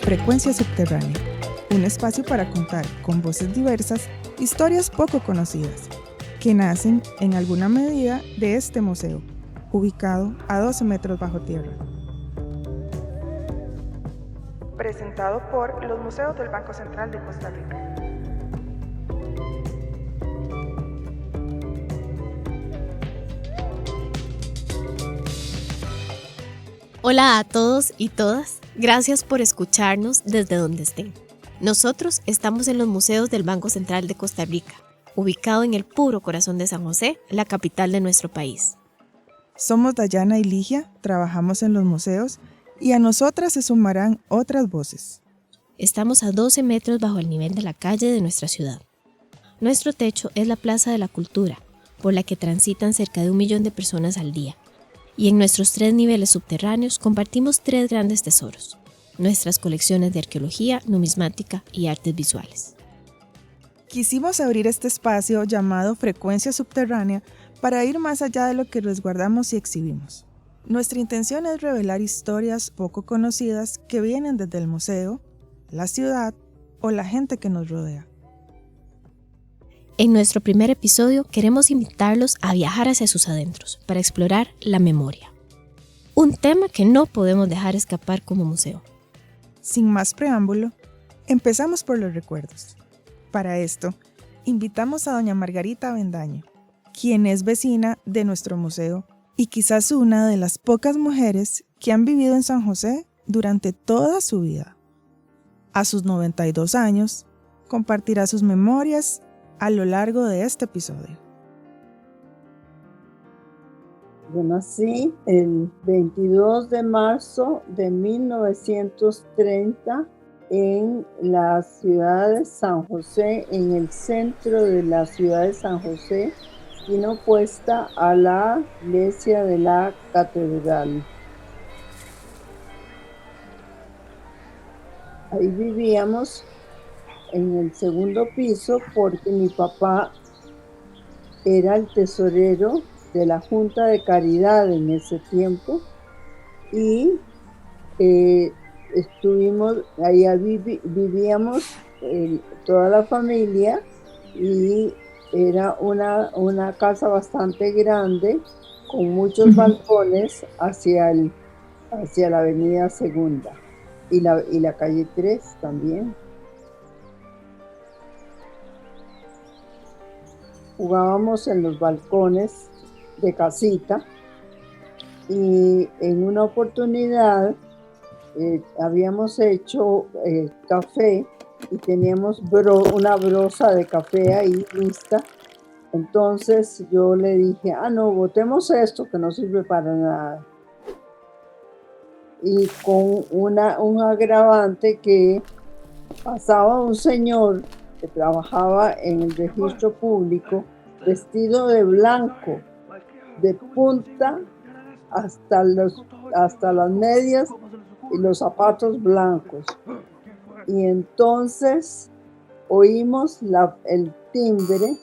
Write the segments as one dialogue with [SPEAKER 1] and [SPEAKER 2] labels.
[SPEAKER 1] Frecuencia Subterránea, un espacio para contar con voces diversas historias poco conocidas, que nacen en alguna medida de este museo, ubicado a 12 metros bajo tierra. Presentado por los Museos del Banco Central de Costa Rica.
[SPEAKER 2] Hola a todos y todas, gracias por escucharnos desde donde estén. Nosotros estamos en los Museos del Banco Central de Costa Rica, ubicado en el puro corazón de San José, la capital de nuestro país.
[SPEAKER 1] Somos Dayana y Ligia, trabajamos en los museos y a nosotras se sumarán otras voces.
[SPEAKER 2] Estamos a 12 metros bajo el nivel de la calle de nuestra ciudad. Nuestro techo es la Plaza de la Cultura, por la que transitan cerca de 1 millón de personas al día. Y en nuestros 3 niveles subterráneos compartimos 3 grandes tesoros, nuestras colecciones de arqueología, numismática y artes visuales.
[SPEAKER 1] Quisimos abrir este espacio llamado Frecuencia Subterránea para ir más allá de lo que resguardamos y exhibimos. Nuestra intención es revelar historias poco conocidas que vienen desde el museo, la ciudad o la gente que nos rodea.
[SPEAKER 2] En nuestro primer episodio queremos invitarlos a viajar hacia sus adentros para explorar la memoria. Un tema que no podemos dejar escapar como museo.
[SPEAKER 1] Sin más preámbulo, empezamos por los recuerdos. Para esto, invitamos a doña Margarita Avendaño, quien es vecina de nuestro museo y quizás una de las pocas mujeres que han vivido en San José durante toda su vida. A sus 92 años, compartirá sus memorias a lo largo de este episodio.
[SPEAKER 3] Yo nací el 22 de marzo de 1930 en la ciudad de San José, en el centro de la ciudad de San José, esquina opuesta a la iglesia de la catedral. Ahí vivíamos en el segundo piso porque mi papá era el tesorero de la Junta de Caridad en ese tiempo y estuvimos, ahí vivíamos toda la familia y era una casa bastante grande con muchos balcones hacia la avenida Segunda y la calle 3 también. Jugábamos en los balcones de casita y en una oportunidad habíamos hecho café y teníamos una broza de café ahí lista. Entonces yo le dije, no, botemos esto que no sirve para nada. Y con un agravante que pasaba un señor que trabajaba en el registro público, vestido de blanco, de punta hasta las medias y los zapatos blancos. Y entonces oímos el timbre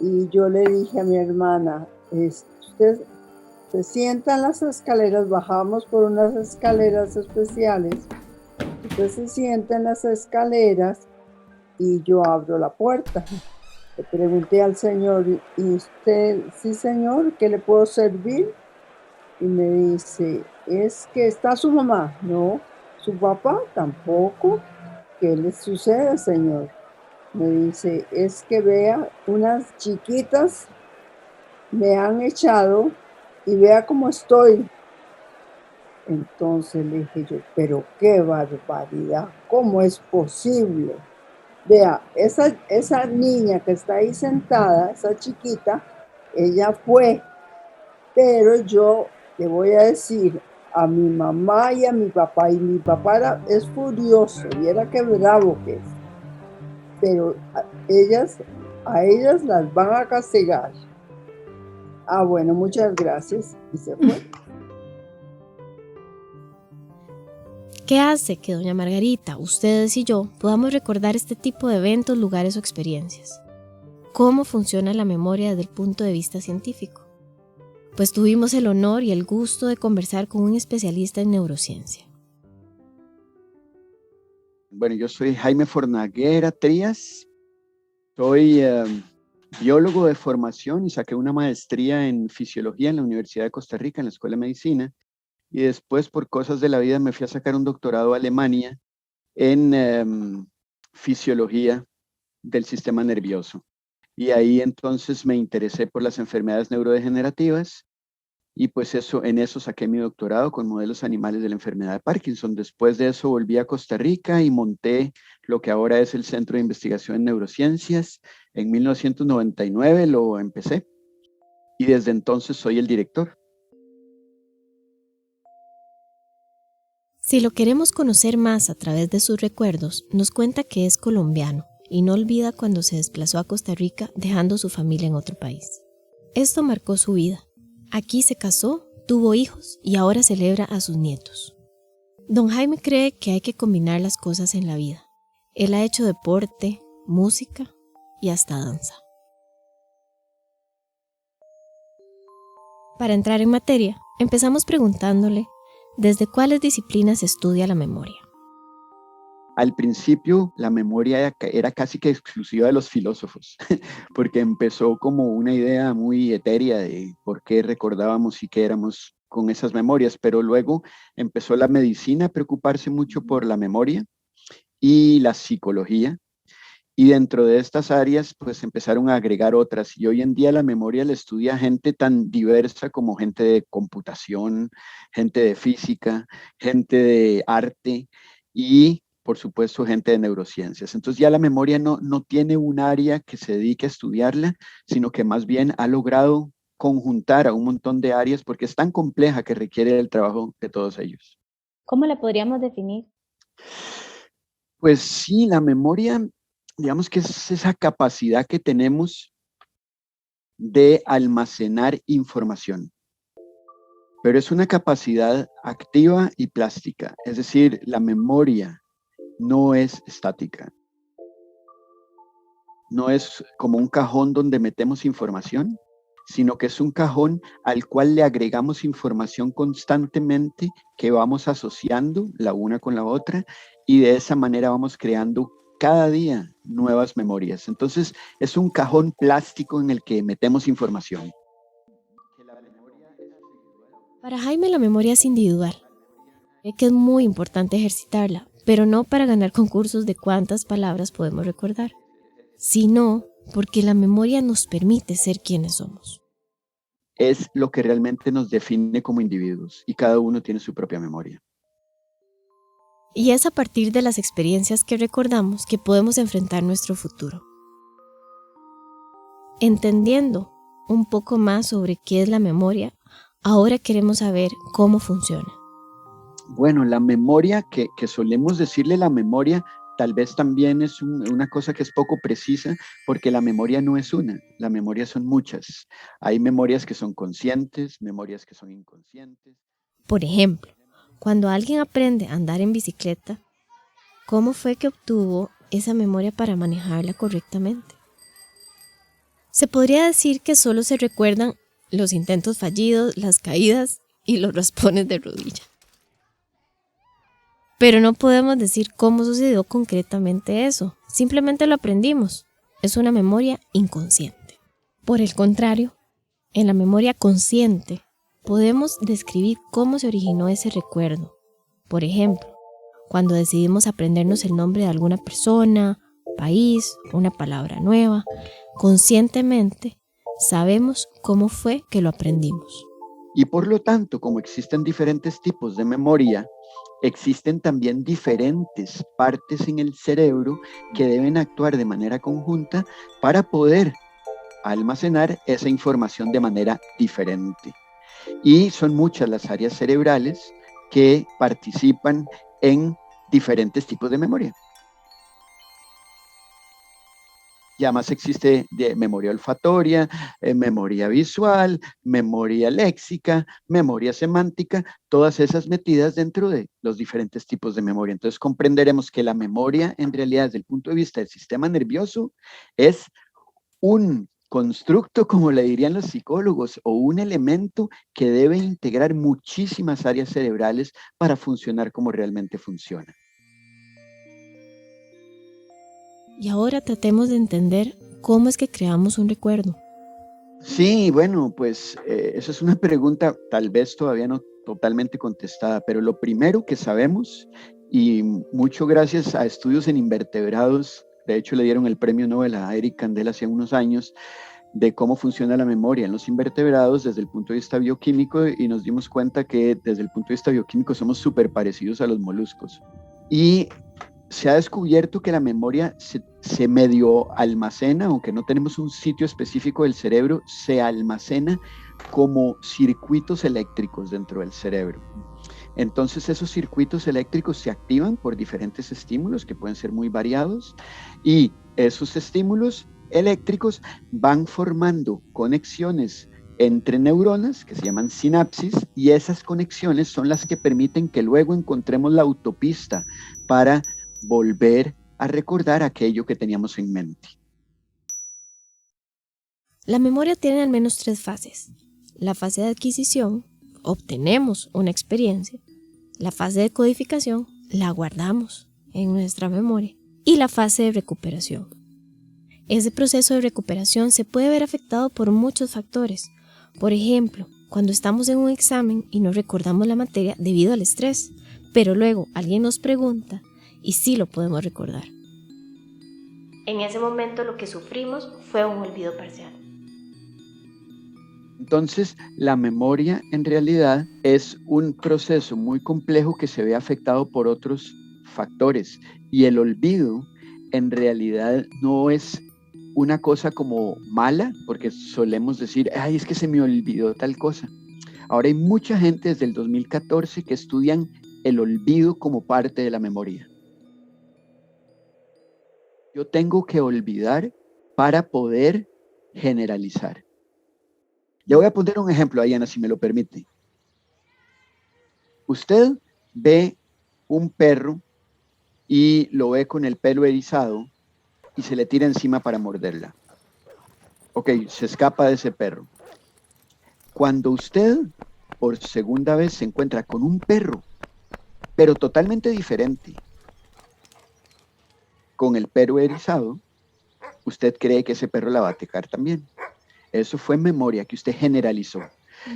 [SPEAKER 3] y yo le dije a mi hermana, usted se sienta en las escaleras, bajamos por unas escaleras especiales. Usted se sienta en las escaleras y yo abro la puerta. Le pregunté al señor, ¿y usted? Sí, señor, ¿qué le puedo servir? Y me dice, ¿es que está su mamá? No, su papá tampoco. ¿Qué le sucede, señor? Me dice, es que vea, unas chiquitas me han echado y vea cómo estoy. Entonces le dije yo, pero qué barbaridad, ¿cómo es posible? Vea, esa niña que está ahí sentada, esa chiquita, ella fue, pero yo le voy a decir a mi mamá y a mi papá, y mi papá es furioso, viera qué bravo que es, pero a ellas las van a castigar. Bueno, muchas gracias, y se fue.
[SPEAKER 2] ¿Qué hace que doña Margarita, ustedes y yo podamos recordar este tipo de eventos, lugares o experiencias? ¿Cómo funciona la memoria desde el punto de vista científico? Pues tuvimos el honor y el gusto de conversar con un especialista en neurociencia.
[SPEAKER 4] Bueno, yo soy Jaime Fornaguera Trías, soy biólogo de formación y saqué una maestría en fisiología en la Universidad de Costa Rica, en la Escuela de Medicina, y después por cosas de la vida me fui a sacar un doctorado a Alemania en fisiología del sistema nervioso. Y ahí entonces me interesé por las enfermedades neurodegenerativas y pues en eso saqué mi doctorado con modelos animales de la enfermedad de Parkinson. Después de eso volví a Costa Rica y monté lo que ahora es el Centro de Investigación en Neurociencias. En 1999 lo empecé y desde entonces soy el director.
[SPEAKER 2] Si lo queremos conocer más a través de sus recuerdos, nos cuenta que es colombiano y no olvida cuando se desplazó a Costa Rica dejando su familia en otro país. Esto marcó su vida. Aquí se casó, tuvo hijos y ahora celebra a sus nietos. Don Jaime cree que hay que combinar las cosas en la vida. Él ha hecho deporte, música y hasta danza. Para entrar en materia, empezamos preguntándole ¿desde cuáles disciplinas estudia la memoria?
[SPEAKER 4] Al principio la memoria era casi que exclusiva de los filósofos, porque empezó como una idea muy etérea de por qué recordábamos y qué éramos con esas memorias, pero luego empezó la medicina a preocuparse mucho por la memoria y la psicología, y dentro de estas áreas pues empezaron a agregar otras, y hoy en día la memoria la estudia gente tan diversa como gente de computación, gente de física, gente de arte y por supuesto, gente de neurociencias. Entonces ya la memoria no tiene un área que se dedique a estudiarla, sino que más bien ha logrado conjuntar a un montón de áreas porque es tan compleja que requiere el trabajo de todos ellos.
[SPEAKER 5] ¿Cómo la podríamos definir?
[SPEAKER 4] Pues sí, la memoria, digamos que es esa capacidad que tenemos de almacenar información. Pero es una capacidad activa y plástica, es decir, la memoria no es estática. No es como un cajón donde metemos información, sino que es un cajón al cual le agregamos información constantemente que vamos asociando la una con la otra y de esa manera vamos creando cada día nuevas memorias. Entonces es un cajón plástico en el que metemos información.
[SPEAKER 2] Para Jaime la memoria es individual. Cree que es muy importante ejercitarla, pero no para ganar concursos de cuántas palabras podemos recordar, sino porque la memoria nos permite ser quienes somos.
[SPEAKER 4] Es lo que realmente nos define como individuos y cada uno tiene su propia memoria.
[SPEAKER 2] Y es a partir de las experiencias que recordamos que podemos enfrentar nuestro futuro. Entendiendo un poco más sobre qué es la memoria, ahora queremos saber cómo funciona.
[SPEAKER 4] Bueno, la memoria, que solemos decirle la memoria, tal vez también es una cosa que es poco precisa, porque la memoria no es una, la memoria son muchas. Hay memorias que son conscientes, memorias que son inconscientes.
[SPEAKER 2] Por ejemplo, cuando alguien aprende a andar en bicicleta, ¿cómo fue que obtuvo esa memoria para manejarla correctamente? Se podría decir que solo se recuerdan los intentos fallidos, las caídas y los raspones de rodilla. Pero no podemos decir cómo sucedió concretamente eso. Simplemente lo aprendimos. Es una memoria inconsciente. Por el contrario, en la memoria consciente podemos describir cómo se originó ese recuerdo. Por ejemplo, cuando decidimos aprendernos el nombre de alguna persona, país, una palabra nueva, conscientemente sabemos cómo fue que lo aprendimos.
[SPEAKER 4] Y por lo tanto, como existen diferentes tipos de memoria, existen también diferentes partes en el cerebro que deben actuar de manera conjunta para poder almacenar esa información de manera diferente. Y son muchas las áreas cerebrales que participan en diferentes tipos de memoria. Y además existe de memoria olfatoria, memoria visual, memoria léxica, memoria semántica, todas esas metidas dentro de los diferentes tipos de memoria. Entonces comprenderemos que la memoria, en realidad, desde el punto de vista del sistema nervioso, es un constructo, como le dirían los psicólogos, o un elemento que debe integrar muchísimas áreas cerebrales para funcionar como realmente funciona.
[SPEAKER 2] Y ahora tratemos de entender cómo es que creamos un recuerdo.
[SPEAKER 4] Sí, bueno, pues esa es una pregunta tal vez todavía no totalmente contestada, pero lo primero que sabemos, y mucho gracias a estudios en invertebrados, de hecho le dieron el premio Nobel a Eric Kandel hace unos años, de cómo funciona la memoria en los invertebrados desde el punto de vista bioquímico, y nos dimos cuenta que desde el punto de vista bioquímico somos súper parecidos a los moluscos. Y se ha descubierto que la memoria se medio almacena, aunque no tenemos un sitio específico del cerebro, se almacena como circuitos eléctricos dentro del cerebro. Entonces esos circuitos eléctricos se activan por diferentes estímulos que pueden ser muy variados, y esos estímulos eléctricos van formando conexiones entre neuronas que se llaman sinapsis, y esas conexiones son las que permiten que luego encontremos la autopista para volver a recordar aquello que teníamos en mente.
[SPEAKER 2] La memoria tiene al menos 3 fases. La fase de adquisición, obtenemos una experiencia. La fase de codificación, la guardamos en nuestra memoria. Y la fase de recuperación. Ese proceso de recuperación se puede ver afectado por muchos factores. Por ejemplo, cuando estamos en un examen y no recordamos la materia debido al estrés, pero luego alguien nos pregunta y sí lo podemos recordar. En ese momento lo que sufrimos fue un olvido parcial.
[SPEAKER 4] Entonces, la memoria en realidad es un proceso muy complejo que se ve afectado por otros factores, y el olvido en realidad no es una cosa como mala, porque solemos decir, ay, es que se me olvidó tal cosa. Ahora hay mucha gente desde el 2014 que estudian el olvido como parte de la memoria. Yo tengo que olvidar para poder generalizar. Le voy a poner un ejemplo, Diana, si me lo permite. Usted ve un perro y lo ve con el pelo erizado y se le tira encima para morderla. Ok, se escapa de ese perro. Cuando usted por segunda vez se encuentra con un perro, pero totalmente diferente, con el pelo erizado, usted cree que ese perro la va a atacar también. Eso fue memoria que usted generalizó.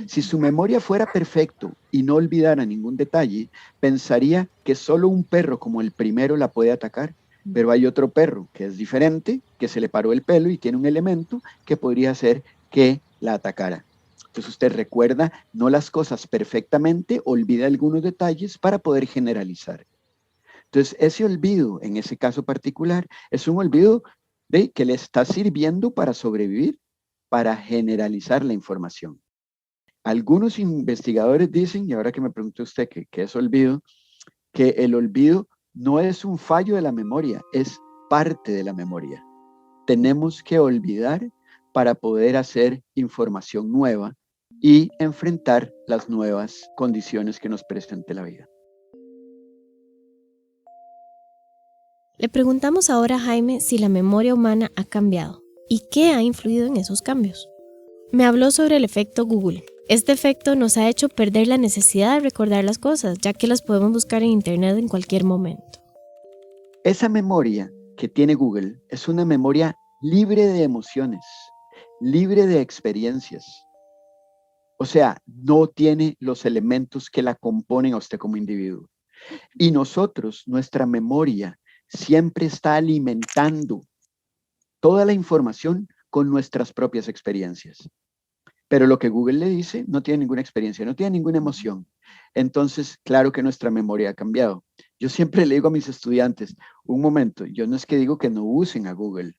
[SPEAKER 4] Si su memoria fuera perfecto y no olvidara ningún detalle, pensaría que solo un perro como el primero la puede atacar, pero hay otro perro que es diferente, que se le paró el pelo y tiene un elemento que podría hacer que la atacara. Entonces usted recuerda no las cosas perfectamente, olvida algunos detalles para poder generalizar. Entonces ese olvido, en ese caso particular, es un olvido que le está sirviendo para sobrevivir, para generalizar la información. Algunos investigadores dicen, y ahora que me pregunta usted qué es olvido, que el olvido no es un fallo de la memoria, es parte de la memoria. Tenemos que olvidar para poder hacer información nueva y enfrentar las nuevas condiciones que nos presente la vida.
[SPEAKER 2] Le preguntamos ahora a Jaime si la memoria humana ha cambiado y qué ha influido en esos cambios. Me habló sobre el efecto Google. Este efecto nos ha hecho perder la necesidad de recordar las cosas, ya que las podemos buscar en internet en cualquier momento.
[SPEAKER 4] Esa memoria que tiene Google es una memoria libre de emociones, libre de experiencias. O sea, no tiene los elementos que la componen a usted como individuo. Y nosotros, nuestra memoria, siempre está alimentando toda la información con nuestras propias experiencias. Pero lo que Google le dice no tiene ninguna experiencia, no tiene ninguna emoción. Entonces, claro que nuestra memoria ha cambiado. Yo siempre le digo a mis estudiantes, un momento, yo no es que digo que no usen a Google,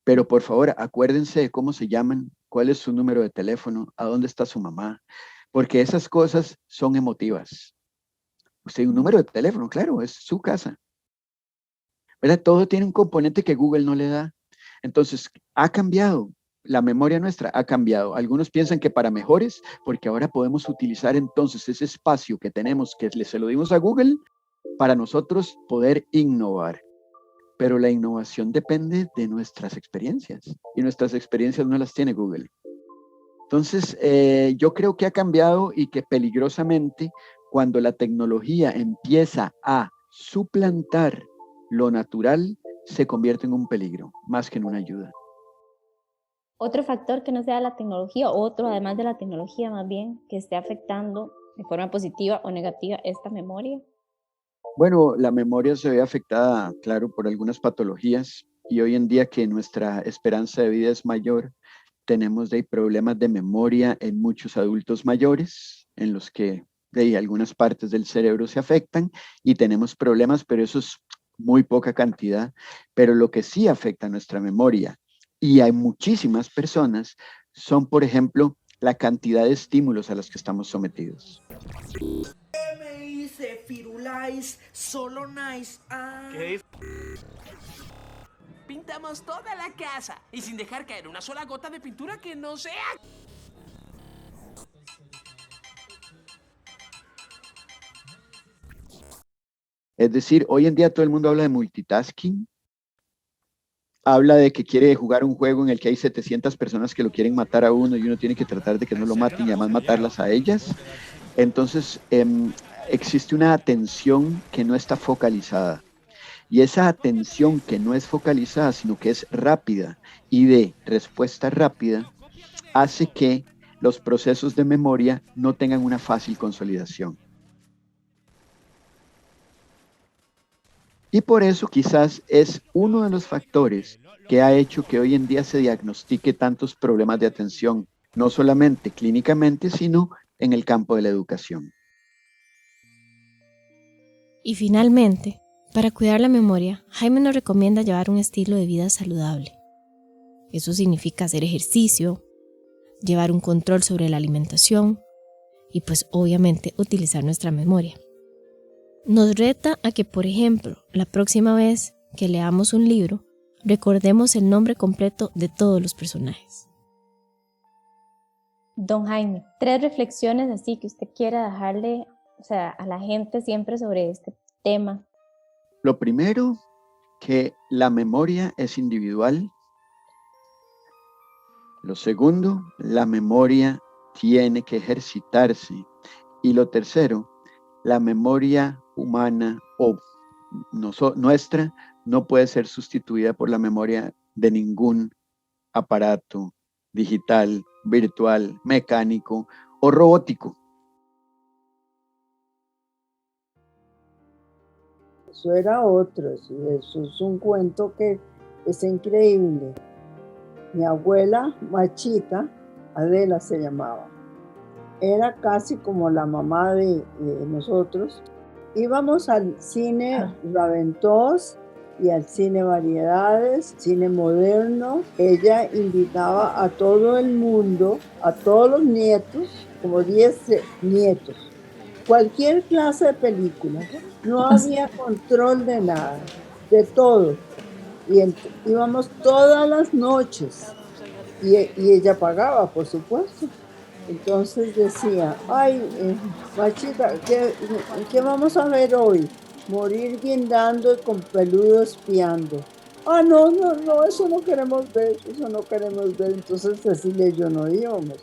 [SPEAKER 4] pero por favor, acuérdense de cómo se llaman, cuál es su número de teléfono, a dónde está su mamá, porque esas cosas son emotivas. Usted un número de teléfono, claro, es su casa. ¿Verdad? Todo tiene un componente que Google no le da. Entonces, ha cambiado. La memoria nuestra ha cambiado. Algunos piensan que para mejores, porque ahora podemos utilizar entonces ese espacio que tenemos, que se lo dimos a Google, para nosotros poder innovar. Pero la innovación depende de nuestras experiencias, y nuestras experiencias no las tiene Google. Entonces, yo creo que ha cambiado, y que peligrosamente, cuando la tecnología empieza a suplantar lo natural, se convierte en un peligro más que en una ayuda.
[SPEAKER 5] Otro factor que no sea la tecnología, otro además de la tecnología más bien, que esté afectando de forma positiva o negativa esta memoria.
[SPEAKER 4] Bueno, la memoria se ve afectada, claro, por algunas patologías y hoy en día que nuestra esperanza de vida es mayor, tenemos problemas de memoria en muchos adultos mayores, en los que algunas partes del cerebro se afectan y tenemos problemas, pero eso es muy poca cantidad. Pero lo que sí afecta a nuestra memoria, y hay muchísimas personas, son, por ejemplo, la cantidad de estímulos a los que estamos sometidos.
[SPEAKER 6] Me hice Firulais, solo nice.
[SPEAKER 7] ¿Qué? Pintamos toda la casa y sin dejar caer una sola gota de pintura que no sea.
[SPEAKER 4] Es decir, hoy en día todo el mundo habla de multitasking, habla de que quiere jugar un juego en el que hay 700 personas que lo quieren matar a uno y uno tiene que tratar de que no lo maten y además matarlas a ellas. Entonces, existe una atención que no está focalizada. Y esa atención que no es focalizada, sino que es rápida y de respuesta rápida, hace que los procesos de memoria no tengan una fácil consolidación. Y por eso quizás es uno de los factores que ha hecho que hoy en día se diagnostique tantos problemas de atención, no solamente clínicamente, sino en el campo de la educación.
[SPEAKER 2] Y finalmente, para cuidar la memoria, Jaime nos recomienda llevar un estilo de vida saludable. Eso significa hacer ejercicio, llevar un control sobre la alimentación y pues obviamente utilizar nuestra memoria. Nos reta a que, por ejemplo, la próxima vez que leamos un libro, recordemos el nombre completo de todos los personajes.
[SPEAKER 5] Don Jaime, 3 reflexiones así que usted quiera dejarle, a la gente siempre sobre este tema.
[SPEAKER 4] Lo primero, que la memoria es individual. Lo segundo, la memoria tiene que ejercitarse. Y lo tercero, la memoria humana o nuestra no puede ser sustituida por la memoria de ningún aparato digital, virtual, mecánico o robótico.
[SPEAKER 3] Eso era otro, eso es un cuento que es increíble. Mi abuela Machita, Adela se llamaba, era casi como la mamá de nosotros. Íbamos al cine Raventós y al cine Variedades, cine moderno. Ella invitaba a todo el mundo, a todos los nietos, como 10 nietos, cualquier clase de película. No había control de nada, de todo. Y íbamos todas las noches y ella pagaba, por supuesto. Entonces decía, ay, Machita, ¿qué vamos a ver hoy? Morir guindando y con peludo espiando. Ah, no, eso no queremos ver, eso no queremos ver. Entonces Cecilia y yo no íbamos.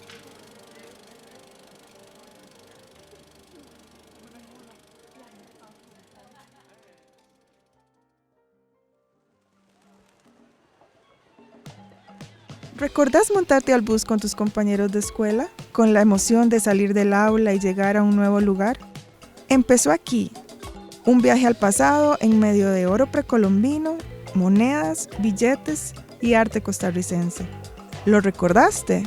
[SPEAKER 1] ¿Recordás montarte al bus con tus compañeros de escuela? Con la emoción de salir del aula y llegar a un nuevo lugar. Empezó aquí, un viaje al pasado en medio de oro precolombino, monedas, billetes y arte costarricense. ¿Lo recordaste?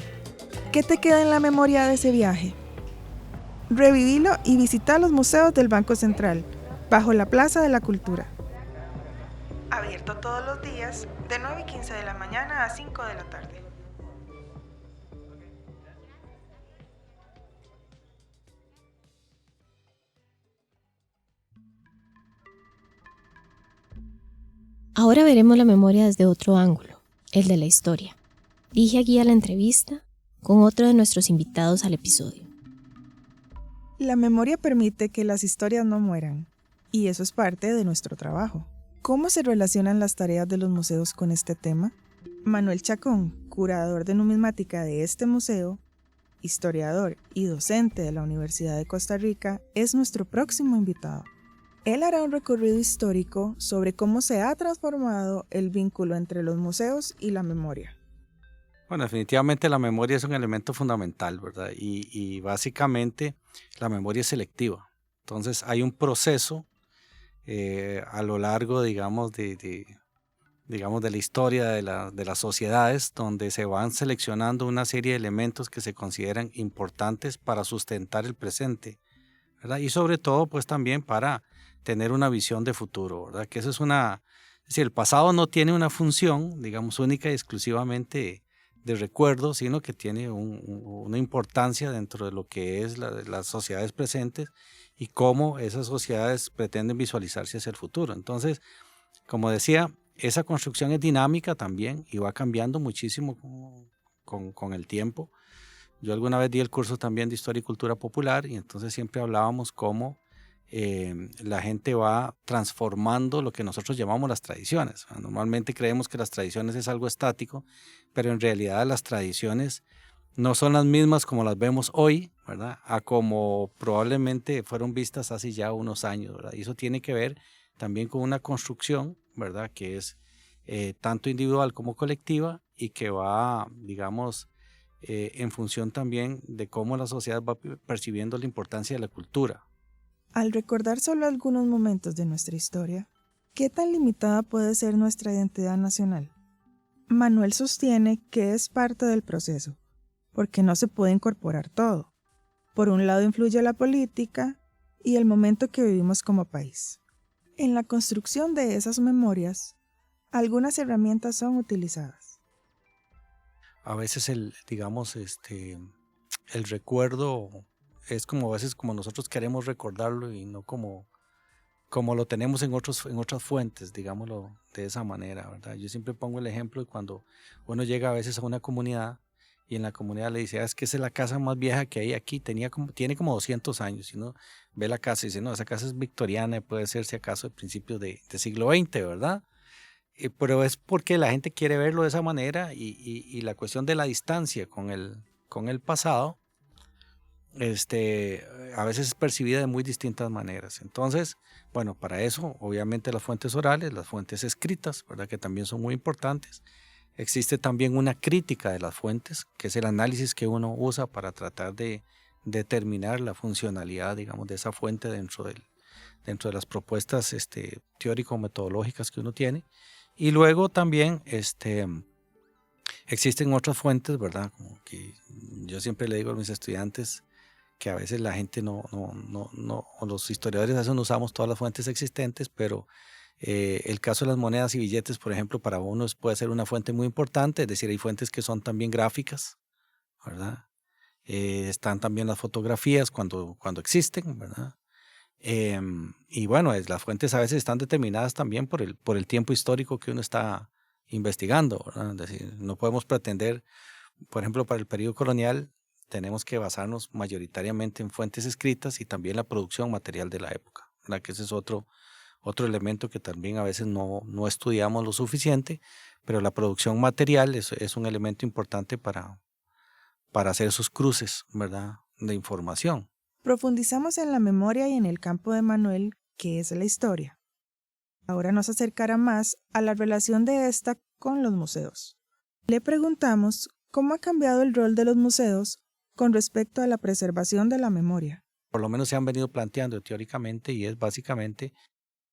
[SPEAKER 1] ¿Qué te queda en la memoria de ese viaje? Revivilo y visita los museos del Banco Central, bajo la Plaza de la Cultura. Abierto todos los días, de 9:15 de la mañana a 5 de la tarde.
[SPEAKER 2] Ahora veremos la memoria desde otro ángulo, el de la historia. Dije aquí a la entrevista con otro de nuestros invitados al episodio.
[SPEAKER 1] La memoria permite que las historias no mueran, y eso es parte de nuestro trabajo. ¿Cómo se relacionan las tareas de los museos con este tema? Manuel Chacón, curador de numismática de este museo, historiador y docente de la Universidad de Costa Rica, es nuestro próximo invitado. Él hará un recorrido histórico sobre cómo se ha transformado el vínculo entre los museos y la memoria.
[SPEAKER 8] Bueno, definitivamente la memoria es un elemento fundamental, ¿verdad? Y básicamente la memoria es selectiva. Entonces hay un proceso a lo largo, digamos, digamos, de la historia de las sociedades, donde se van seleccionando una serie de elementos que se consideran importantes para sustentar el presente, ¿verdad? Y sobre todo, pues también para tener una visión de futuro, ¿verdad? Que eso es es decir, el pasado no tiene una función, digamos, única y exclusivamente de recuerdo, sino que tiene una importancia dentro de lo que es las sociedades presentes y cómo esas sociedades pretenden visualizarse hacia el futuro. Entonces, como decía, esa construcción es dinámica también y va cambiando muchísimo con el tiempo. Yo alguna vez di el curso también de Historia y Cultura Popular y entonces siempre hablábamos cómo la gente va transformando lo que nosotros llamamos las tradiciones. Normalmente creemos que las tradiciones es algo estático, pero en realidad las tradiciones no son las mismas como las vemos hoy, ¿verdad? A como probablemente fueron vistas hace ya unos años, ¿verdad? Y eso tiene que ver también con una construcción, ¿verdad? Que es tanto individual como colectiva y que va, digamos, en función también de cómo la sociedad va percibiendo la importancia de la cultura.
[SPEAKER 1] Al recordar solo algunos momentos de nuestra historia, ¿qué tan limitada puede ser nuestra identidad nacional? Manuel sostiene que es parte del proceso, porque no se puede incorporar todo. Por un lado influye la política y el momento que vivimos como país. En la construcción de esas memorias, algunas herramientas son utilizadas.
[SPEAKER 8] A veces digamos, el recuerdo es como a veces como nosotros queremos recordarlo y no como lo tenemos en otras fuentes, digámoslo de esa manera, ¿verdad? Yo siempre pongo el ejemplo de cuando uno llega a veces a una comunidad y en la comunidad le dice, es que esa es la casa más vieja que hay aquí, tiene como 200 años, y uno ve la casa y dice, no, esa casa es victoriana, puede ser si acaso de principios de siglo XX, ¿verdad? Pero es porque la gente quiere verlo de esa manera y la cuestión de la distancia con el pasado, a veces es percibida de muy distintas maneras. Entonces, bueno, para eso, obviamente las fuentes orales, las fuentes escritas, ¿verdad? Que también son muy importantes. Existe también una crítica de las fuentes, que es el análisis que uno usa para tratar de determinar la funcionalidad, digamos, de esa fuente dentro de las propuestas teórico-metodológicas que uno tiene. Y luego también existen otras fuentes, ¿verdad? Como que yo siempre le digo a mis estudiantes que a veces la gente o los historiadores a veces no usamos todas las fuentes existentes, pero el caso de las monedas y billetes, por ejemplo, para unos puede ser una fuente muy importante, es decir, hay fuentes que son también gráficas, ¿verdad? Están también las fotografías cuando existen, ¿verdad? Y bueno, las fuentes a veces están determinadas también por el tiempo histórico que uno está investigando, ¿verdad? Es decir, no podemos pretender, por ejemplo, para el periodo colonial, tenemos que basarnos mayoritariamente en fuentes escritas y también la producción material de la época, ¿verdad? Que ese es otro elemento que también a veces no estudiamos lo suficiente, pero la producción material es un elemento importante para hacer esos cruces, ¿verdad? De información.
[SPEAKER 1] Profundizamos en la memoria y en el campo de Manuel, que es la historia. Ahora nos acercará más a la relación de esta con los museos. Le preguntamos cómo ha cambiado el rol de los museos con respecto a la preservación de la memoria.
[SPEAKER 8] Por lo menos se han venido planteando teóricamente y es básicamente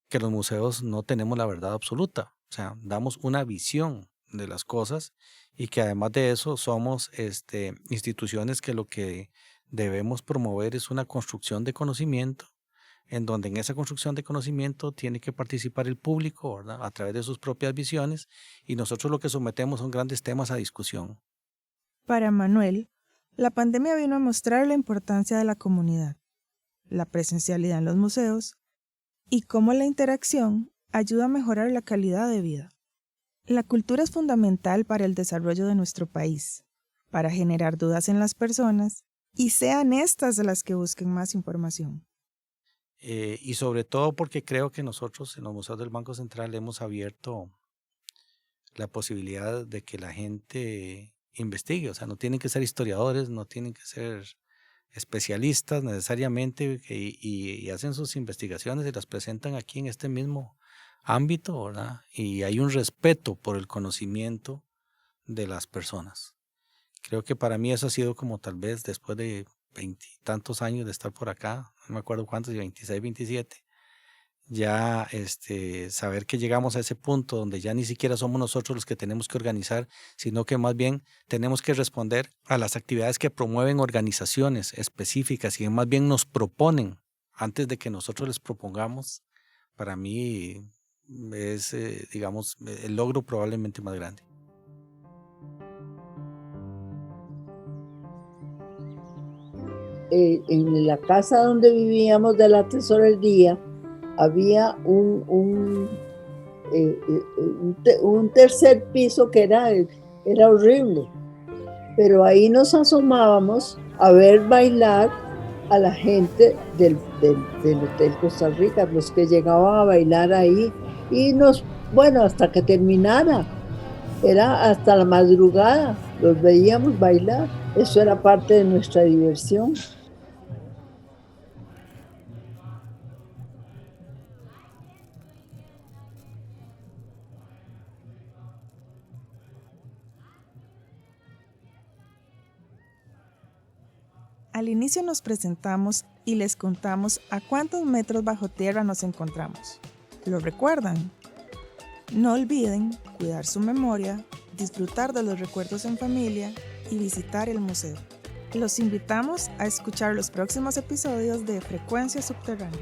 [SPEAKER 8] que los museos no tenemos la verdad absoluta, o sea, damos una visión de las cosas y que además de eso somos instituciones que lo que debemos promover es una construcción de conocimiento, en donde en esa construcción de conocimiento tiene que participar el público, ¿verdad? A través de sus propias visiones, y nosotros lo que sometemos son grandes temas a discusión.
[SPEAKER 1] Para Manuel, la pandemia vino a mostrar la importancia de la comunidad, la presencialidad en los museos y cómo la interacción ayuda a mejorar la calidad de vida. La cultura es fundamental para el desarrollo de nuestro país, para generar dudas en las personas y sean estas las que busquen más información.
[SPEAKER 8] Y sobre todo porque creo que nosotros en los museos del Banco Central hemos abierto la posibilidad de que la gente investigue, o sea, no tienen que ser historiadores, no tienen que ser especialistas necesariamente y hacen sus investigaciones y las presentan aquí en este mismo ámbito, ¿verdad? Y hay un respeto por el conocimiento de las personas. Creo que para mí eso ha sido como tal vez después de 20 y tantos años de estar por acá, no me acuerdo cuántos, 26, 27, ya saber que llegamos a ese punto donde ya ni siquiera somos nosotros los que tenemos que organizar, sino que más bien tenemos que responder a las actividades que promueven organizaciones específicas y más bien nos proponen antes de que nosotros les propongamos. Para mí es, digamos, el logro probablemente más grande.
[SPEAKER 3] En la casa donde vivíamos de la tesorería había un tercer piso que era horrible, pero ahí nos asomábamos a ver bailar a la gente del Hotel Costa Rica, los que llegaban a bailar ahí, y hasta que terminara, era hasta la madrugada, los veíamos bailar, eso era parte de nuestra diversión.
[SPEAKER 1] Al inicio nos presentamos y les contamos a cuántos metros bajo tierra nos encontramos. ¿Lo recuerdan? No olviden cuidar su memoria, disfrutar de los recuerdos en familia y visitar el museo. Los invitamos a escuchar los próximos episodios de Frecuencia Subterránea.